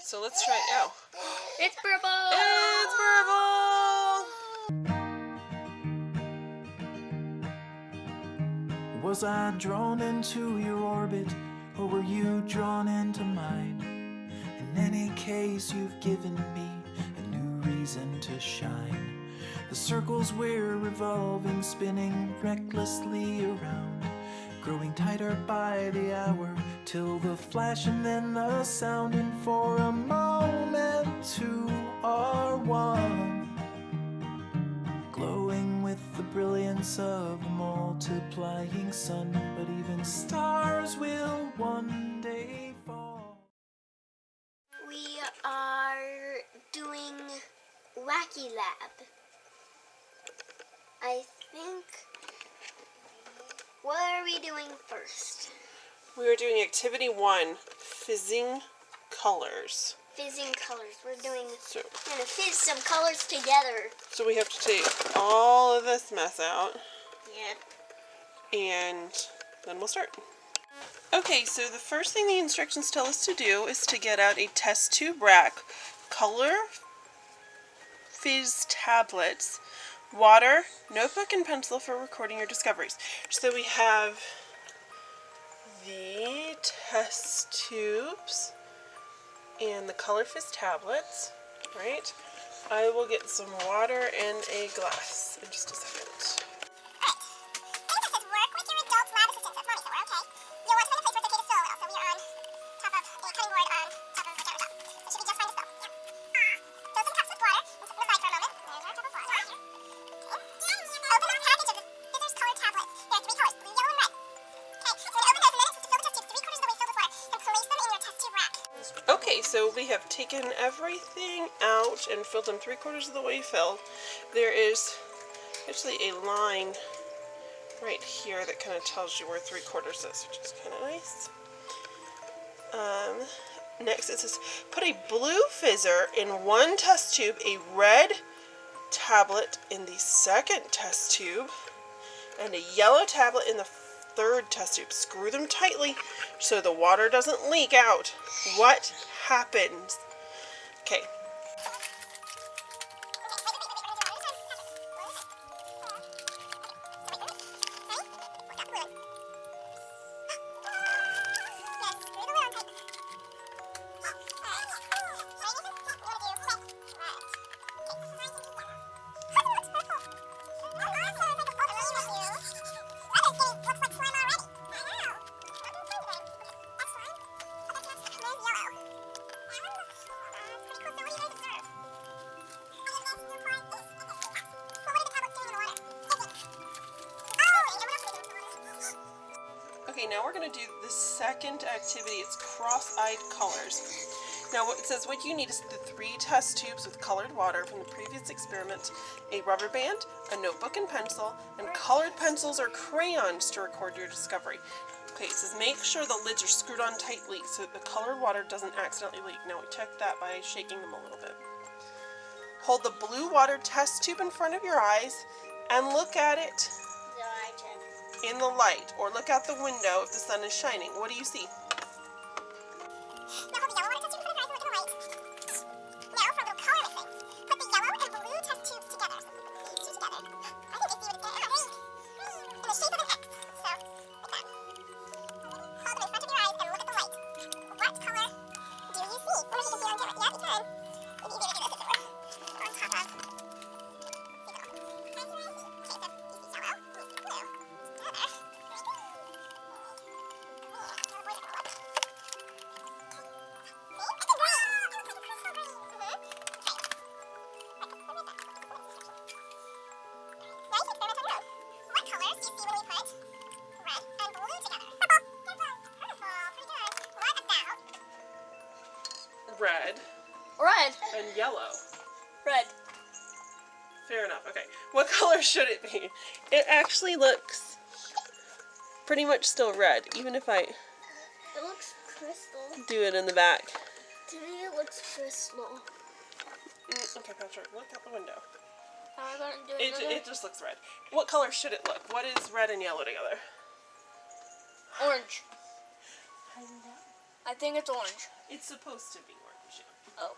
So let's try it now. It's purple! It's purple! Was I drawn into your orbit, or were you drawn into mine? In any case, you've given me a new reason to shine. The circles we're revolving, spinning recklessly around, growing tighter by the hour, till the flash and then the sound, and for a moment two are one, glowing with the brilliance of the multiplying sun. But even stars will one day fall. We are doing Wacky Lab. I think... What are we doing first? We are doing activity 1, fizzing colors. Fizzing colors. We're gonna So fizz some colors together. we have to take all of this mess out, Yep. and then we'll start. Okay, so the first thing the instructions tell us to do is to get out a test tube rack, color fizz tablets, water, notebook, and pencil for recording your discoveries. So we have the test tubes and the color fizz tablets, right? I will get some water and a glass in just a second. Okay, so we have taken everything out and filled them 3/4 of the way filled. There is actually a line right here that kind of tells you where 3/4 is, which is kind of nice. Next it says, put a blue fizzer in one test tube, a red tablet in the second test tube, and a yellow tablet in the third test tube. Screw them tightly so the water doesn't leak out. What happens? Okay. Okay, now we're going to do the second activity. It's cross-eyed colors. Now what it says, what you need is the 3 test tubes with colored water from the previous experiment, a rubber band, a notebook and pencil, and colored pencils or crayons to record your discovery. Okay, it says make sure the lids are screwed on tightly so that the colored water doesn't accidentally leak. Now we check that by shaking them a little bit. Hold the blue water test tube in front of your eyes and look at it in the light, or look out the window if the sun is shining. What do you see? Now hold the yellow water test tube in front of your eyes and look at the light. Now for the color mixing, put the yellow and blue test tubes together. These two together. I think they see what it's getting. In the shape of an X. So, like that. Hold them in front of your eyes and look at the light. What color do you see? I wonder if you can see it on camera. Yeah, you can. Maybe easier to do this if it were on top of. Okay, so you see yellow, you see blue. Red Red. and yellow. Red. Fair enough. Okay. What color should it be? It actually looks pretty much still red, even if I It looks crystal. do it in the back. To me it looks crystal. Okay, Patrick, look out the window. How am I going to do another? It just looks red. What color should it look? What is red and yellow together? Orange. I think it's orange. It's supposed to be orange. Oh.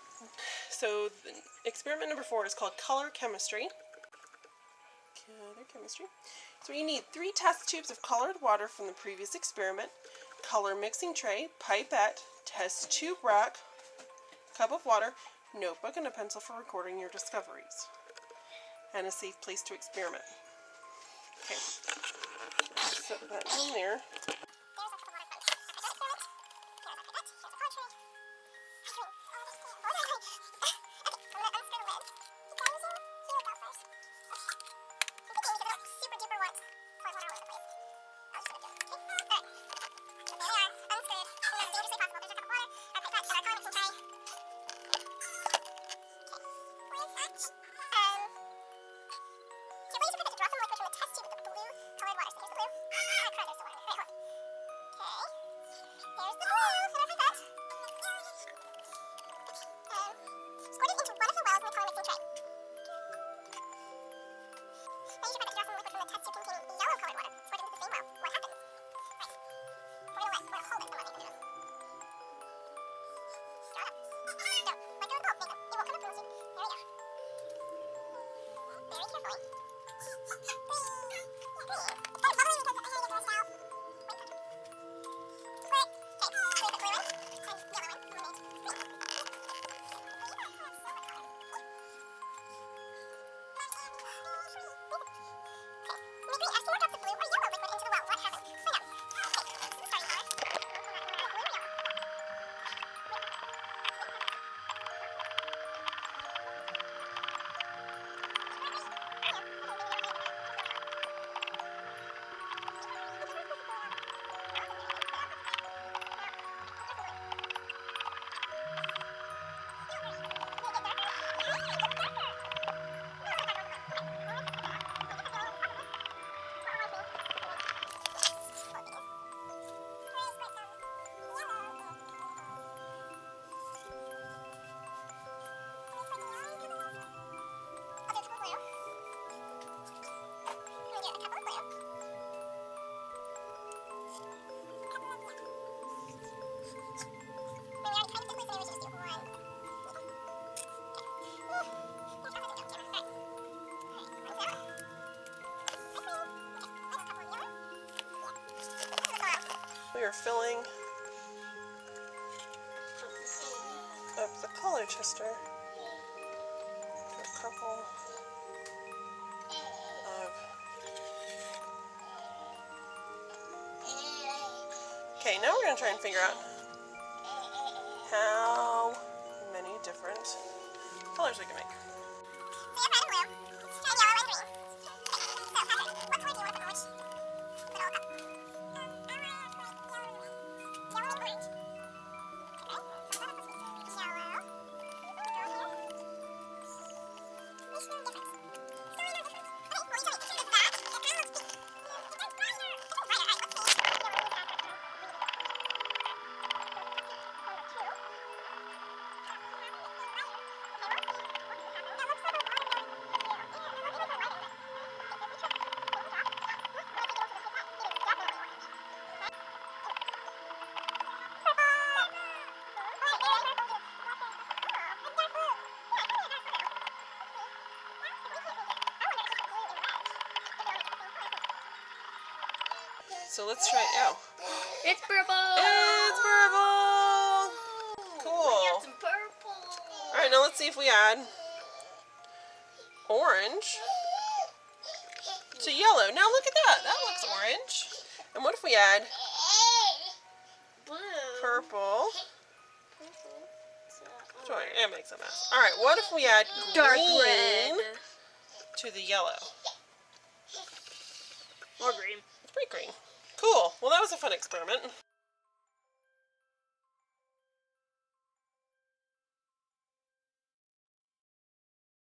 So experiment number 4 is called color chemistry. Color chemistry. So you need 3 test tubes of colored water from the previous experiment, color mixing tray, pipette, test tube rack, cup of water, notebook, and a pencil for recording your discoveries, and a safe place to experiment. Okay, set that in there. We are filling up the color tester. A couple of. Okay, now we're going to try and figure out how many different colors we can make. So let's try it now. It's purple. It's purple. We Cool. got some purple. All right, now let's see if we add orange to yellow. Now look at that. That looks orange. And what if we add Blue. purple? Sorry, it makes a mess. All right, what if we add Dark green red. to the yellow? More green. It's pretty green. Cool. Well, that was a fun experiment.